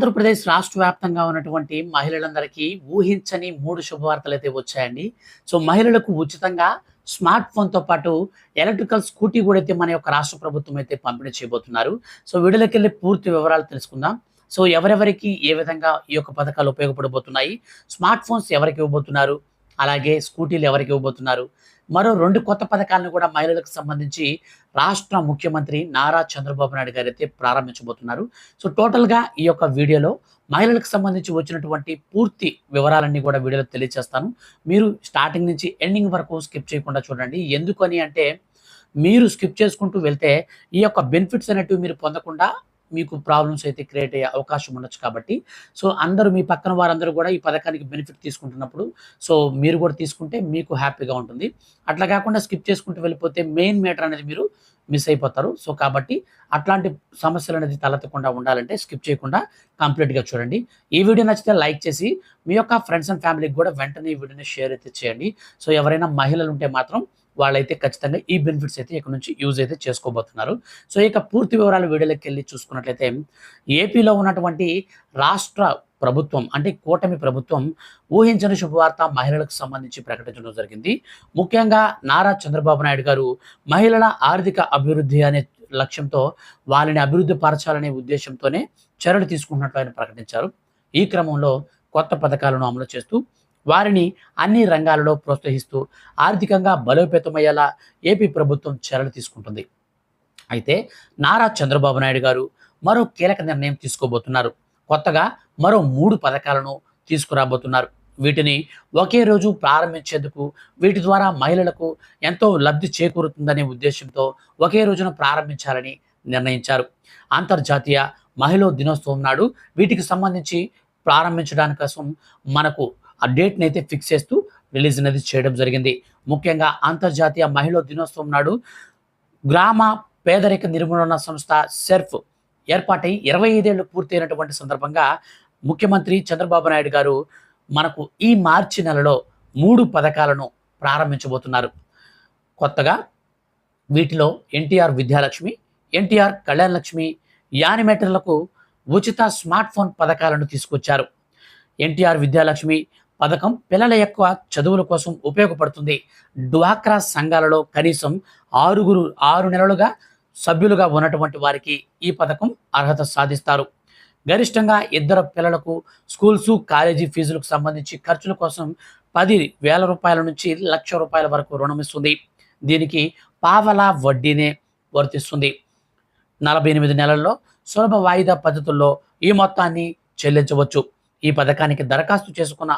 ఆంధ్రప్రదేశ్ రాష్ట్ర వ్యాప్తంగా ఉన్నటువంటి మహిళలందరికీ ఊహించని 3 శుభవార్తలైతే వచ్చాయండి. మహిళలకు ఉచితంగా స్మార్ట్ ఫోన్‌తో పాటు ఎలక్ట్రికల్ స్కూటీ గూడా అయితే మన యొక్క రాష్ట్ర ప్రభుత్వం అయితే పంపిణీ చేయబోతున్నారు. వీడియోలోకెళ్ళి పూర్తి వివరాలు తెలుసుకుందాం. ఎవరెవరికి ఏ విధంగా ఈ యొక్క పథకాలు ఉపయోగపడబోతున్నాయి? స్మార్ట్ ఫోన్స్ ఎవరికి ఇవ్వబోతున్నారు? అలాగే స్కూటీలు ఎవరికి ఇవ్వబోతున్నారు? మరో 2 కొత్త పథకాలను కూడా మహిళలకు సంబంధించి రాష్ట్ర ముఖ్యమంత్రి నారా చంద్రబాబు నాయుడు గారైతే ప్రారంభించబోతున్నారు. టోటల్‌గా ఈ యొక్క వీడియోలో మహిళలకు సంబంధించి వచ్చినటువంటి పూర్తి వివరాలన్నీ కూడా వీడియోలో తెలియజేస్తాను. మీరు స్టార్టింగ్ నుంచి ఎండింగ్ వరకు స్కిప్ చేయకుండా చూడండి. ఎందుకని అంటే మీరు స్కిప్ చేసుకుంటూ వెళ్తే ఈ యొక్క బెనిఫిట్స్ అనేటివి మీరు పొందకుండా మీకు ప్రాబ్లమ్స్ అయితే క్రియేట్ అయ్యే అవకాశం ఉండొచ్చు కాబట్టి అందరూ మీ పక్కన వారందరూ కూడా ఈ పథకానికి బెనిఫిట్ తీసుకుంటున్నప్పుడు మీరు కూడా తీసుకుంటే మీకు హ్యాపీగా ఉంటుంది. అట్లా కాకుండా స్కిప్ చేసుకుంటూ వెళ్ళిపోతే మెయిన్ మ్యాటర్ అనేది మీరు మిస్ అయిపోతారు. కాబట్టి అట్లాంటి సమస్యలు అనేది తలెత్తకుండా ఉండాలంటే స్కిప్ చేయకుండా కంప్లీట్‌గా చూడండి. ఈ వీడియో నచ్చితే లైక్ చేసి మీ యొక్క ఫ్రెండ్స్ అండ్ ఫ్యామిలీకి కూడా వెంటనే ఈ వీడియోని షేర్ అయితే చేయండి. ఎవరైనా మహిళలు ఉంటే మాత్రం వాళ్ళైతే ఖచ్చితంగా ఈ బెనిఫిట్స్ అయితే ఇక్కడ నుంచి యూజ్ అయితే చేసుకోబోతున్నారు. ఇక పూర్తి వివరాలు వీడియోలోకి వెళ్ళి చూసుకున్నట్లయితే ఏపీలో ఉన్నటువంటి రాష్ట్ర ప్రభుత్వం అంటే కూటమి ప్రభుత్వం ఊహించని శుభవార్త మహిళలకు సంబంధించి ప్రకటించడం జరిగింది. ముఖ్యంగా నారా చంద్రబాబు నాయుడు గారు మహిళల ఆర్థిక అభివృద్ధి అనే లక్ష్యంతో వారిని అభివృద్ధి పరచాలనే ఉద్దేశంతోనే చర్యలు తీసుకుంటున్నట్లు ఆయన ప్రకటించారు. ఈ క్రమంలో కొత్త పథకాలను అమలు చేస్తూ వారిని అన్ని రంగాలలో ప్రోత్సహిస్తూ ఆర్థికంగా బలోపేతమయ్యేలా ఏపీ ప్రభుత్వం చర్యలు తీసుకుంటుంది. అయితే నారా చంద్రబాబు నాయుడు గారు మరో కీలక నిర్ణయం తీసుకోబోతున్నారు. కొత్తగా మరో 3 పథకాలను తీసుకురాబోతున్నారు. వీటిని ఒకే రోజు ప్రారంభించేందుకు వీటి ద్వారా మహిళలకు ఎంతో లబ్ధి చేకూరుతుందనే ఉద్దేశంతో ఒకే రోజున ప్రారంభించాలని నిర్ణయించారు. అంతర్జాతీయ మహిళా దినోత్సవం నాడు వీటికి సంబంధించి ప్రారంభించడానికి కోసం మనకు ఆ డేట్‌ని అయితే ఫిక్స్ చేస్తూ రిలీజ్ అనేది చేయడం జరిగింది. ముఖ్యంగా అంతర్జాతీయ మహిళా దినోత్సవం నాడు గ్రామ పేదరిక నిర్మూలన సంస్థ సెర్ఫ్ ఏర్పాటై 25 ఏళ్లు పూర్తయినటువంటి సందర్భంగా ముఖ్యమంత్రి చంద్రబాబు నాయుడు గారు మనకు ఈ మార్చి నెలలో 3 పథకాలను ప్రారంభించబోతున్నారు. కొత్తగా వీటిలో ఎన్టీఆర్ విద్యాలక్ష్మి, ఎన్టీఆర్ కళ్యాణ లక్ష్మి యానిమేటర్లకు ఉచిత స్మార్ట్ ఫోన్ పథకాలను తీసుకొచ్చారు. ఎన్టీఆర్ విద్యాలక్ష్మి పథకం పిల్లల యొక్క చదువుల కోసం ఉపయోగపడుతుంది. డ్వాక్రా సంఘాలలో కనీసం 6 నెలలుగా సభ్యులుగా ఉన్నటువంటి వారికి ఈ పథకం అర్హత సాధిస్తారు. గరిష్టంగా 2 పిల్లలకు స్కూల్స్, కాలేజీ ఫీజులకు సంబంధించి ఖర్చుల కోసం 10,000 రూపాయల నుంచి ₹1,00,000 వరకు రుణం ఇస్తుంది. దీనికి పావలా వడ్డీనే వర్తిస్తుంది. 48 నెలల్లో సులభ వాయిదా పద్ధతుల్లో ఈ మొత్తాన్ని చెల్లించవచ్చు. ఈ పథకానికి దరఖాస్తు చేసుకున్న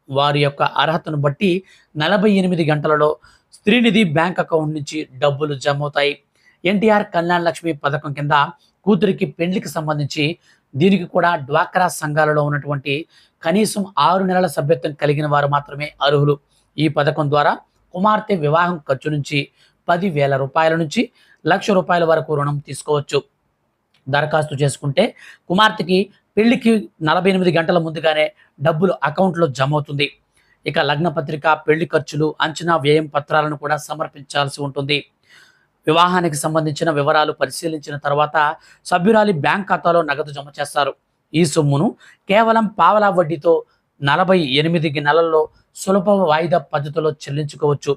వారి యొక్క అర్హతను బట్టి 48 గంటలలో స్త్రీనిధి బ్యాంక్ అకౌంట్ నుంచి డబ్బులు జమ అవుతాయి. ఎన్టీఆర్ కళ్యాణ లక్ష్మి పథకం కింద కూతురికి పెళ్లికి సంబంధించి దీనికి కూడా డ్వాక్రా సంఘాలలో ఉన్నటువంటి కనీసం 6 నెలల సభ్యత్వం కలిగిన వారు మాత్రమే అర్హులు. ఈ పథకం ద్వారా కుమార్తె వివాహం ఖర్చు నుంచి 10,000 రూపాయల నుంచి ₹1,00,000 వరకు రుణం తీసుకోవచ్చు. దరఖాస్తు చేసుకుంటే కుమార్తెకి పెళ్లికి 48 గంటల ముందుగానే డబ్బులు అకౌంట్లో జమ అవుతుంది. ఇక లగ్న పత్రిక, పెళ్లి ఖర్చులు, అంచనా వ్యయం పత్రాలను కూడా సమర్పించాల్సి ఉంటుంది. వివాహానికి సంబంధించిన వివరాలు పరిశీలించిన తర్వాత సభ్యురాలి బ్యాంక్ ఖాతాలో నగదు జమ చేస్తారు. ఈ సొమ్మును కేవలం పావలా వడ్డీతో 48 నెలల్లో సులభ వాయిదా పద్ధతిలో చెల్లించుకోవచ్చు.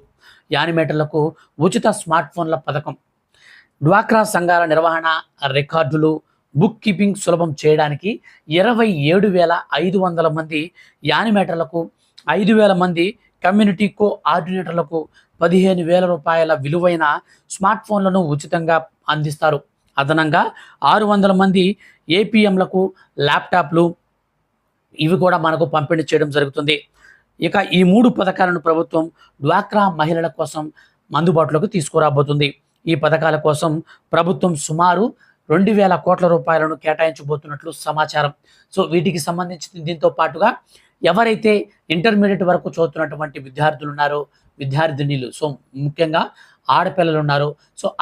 యానిమేటర్లకు ఉచిత స్మార్ట్ ఫోన్ల పథకం. డ్వాక్రా సంఘాల నిర్వహణ, రికార్డులు, బుక్ కీపింగ్ సులభం చేయడానికి 27,500 మంది యానిమేటర్లకు, 5,000 మంది కమ్యూనిటీ కోఆర్డినేటర్లకు 15,000 రూపాయల విలువైన స్మార్ట్ ఫోన్లను ఉచితంగా అందిస్తారు. అదనంగా 600 మంది ఏపీఎంలకు ల్యాప్టాప్లు ఇవి కూడా మనకు పంపిణీ చేయడం జరుగుతుంది. ఇక ఈ 3 పథకాలను ప్రభుత్వం డ్వాక్రా మహిళల కోసం అందుబాటులోకి తీసుకురాబోతుంది. ఈ పథకాల కోసం ప్రభుత్వం సుమారు 2,000 కోట్ల రూపాయలను కేటాయించబోతున్నట్లు సమాచారం. వీటికి సంబంధించి దీంతో పాటుగా ఎవరైతే ఇంటర్మీడియట్ వరకు చదువుతున్నటువంటి విద్యార్థులు ఉన్నారో, విద్యార్థినీలు ముఖ్యంగా ఆడపిల్లలు ఉన్నారో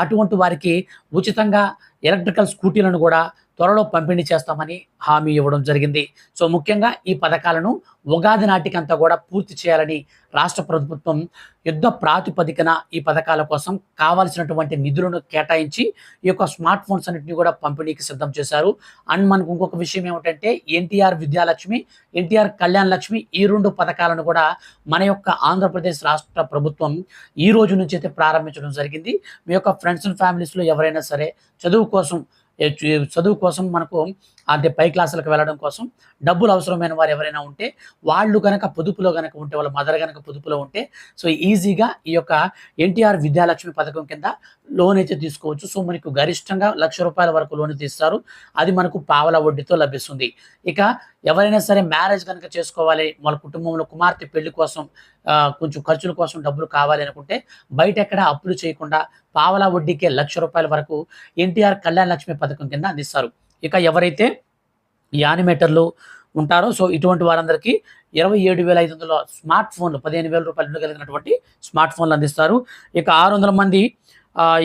అటువంటి వారికి ఉచితంగా ఎలక్ట్రికల్ స్కూటీలను కూడా త్వరలో పంపిణీ చేస్తామని హామీ ఇవ్వడం జరిగింది. సో ముఖ్యంగా ఈ పథకాలను ఉగాది నాటికంతా కూడా పూర్తి చేయాలని రాష్ట్ర ప్రభుత్వం యుద్ధ ప్రాతిపదికన ఈ పథకాల కోసం కావాల్సినటువంటి నిధులను కేటాయించి ఈ యొక్క స్మార్ట్ ఫోన్స్ అన్నిటిని కూడా పంపిణీకి సిద్ధం చేశారు. అండ్ మనకు ఇంకొక విషయం ఏమిటంటే ఎన్టీఆర్ విద్యాలక్ష్మి, ఎన్టీఆర్ కళ్యాణ్ లక్ష్మి ఈ 2 పథకాలను కూడా మన యొక్క ఆంధ్రప్రదేశ్ రాష్ట్ర ప్రభుత్వం ఈ రోజు నుంచి అయితే ప్రారంభించడం జరిగింది. మీ యొక్క ఫ్రెండ్స్ అండ్ ఫ్యామిలీస్‌లో ఎవరైనా సరే చదువు కోసం చదువు కోసం మనకు అంటే పై క్లాసులకు వెళ్ళడం కోసం డబ్బులు అవసరమైన వారు ఎవరైనా ఉంటే, వాళ్ళు గనక పొదుపులో గనక ఉంటే, వాళ్ళ మదర్ గనక పొదుపులో ఉంటే, సో ఈజీగా ఈ యొక్క ఎన్టీఆర్ విద్యాలక్ష్మి పథకం కింద లోన్ అయితే తీసుకోవచ్చు. సో మనకు గరిష్టంగా ₹1,00,000 వరకు లోన్ తీస్తారు. అది మనకు పావలా వడ్డీతో లభిస్తుంది. ఇక ఎవరైనా సరే మ్యారేజ్ గనక చేసుకోవాలి, వాళ్ళ కుటుంబంలో కుమార్తె పెళ్లి కోసం కొంచెం ఖర్చుల కోసం డబ్బులు కావాలి అనుకుంటే, బయట ఎక్కడ అప్పులు చేయకుండా పావలా వడ్డీకే ₹1,00,000 వరకు ఎన్టీఆర్ కళ్యాణ్ లక్ష్మి పథకం కింద అందిస్తారు. ఇక ఎవరైతే ఈ యానిమేటర్లు ఉంటారో సో ఇటువంటి వారందరికీ 27,500 స్మార్ట్ ఫోన్లు ₹15,000 విలువ కలిగినటువంటి స్మార్ట్ ఫోన్లు అందిస్తారు. ఇక 600 మంది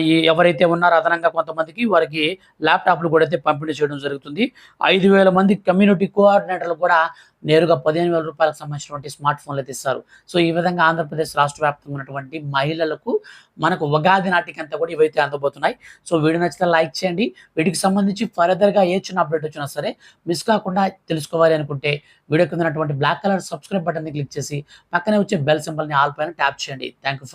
ఈ ఎవరైతే ఉన్నారో అదనంగా కొంతమందికి వారికి ల్యాప్‌టాప్‌లు కూడా అయితే పంపిణీ చేయడం జరుగుతుంది. 5,000 మంది కమ్యూనిటీ కోఆర్డినేటర్లు కూడా నేరుగా ₹15,000 సంబంధించినటువంటి స్మార్ట్ ఫోన్లు అయితే ఇస్తారు. సో ఈ విధంగా ఆంధ్రప్రదేశ్ రాష్ట్ర వ్యాప్తంగా ఉన్నటువంటి మహిళలకు మనకు ఉగాది నాటికంతా కూడా ఇవైతే అందబోతున్నాయి. సో వీడియో నచ్చితే లైక్ చేయండి. వీటికి సంబంధించి ఫర్దర్‌గా ఏ చిన్న అప్డేట్ వచ్చినా సరే మిస్ కాకుండా తెలుసుకోవాలి అనుకుంటే వీడియో కింద ఉన్నటువంటి బ్లాక్ కలర్ సబ్స్క్రైబ్ బటన్‌ని క్లిక్ చేసి పక్కనే వచ్చే బెల్ సింబల్‌ని ఆల్ పైన ట్యాప్ చేయండి. Thank you for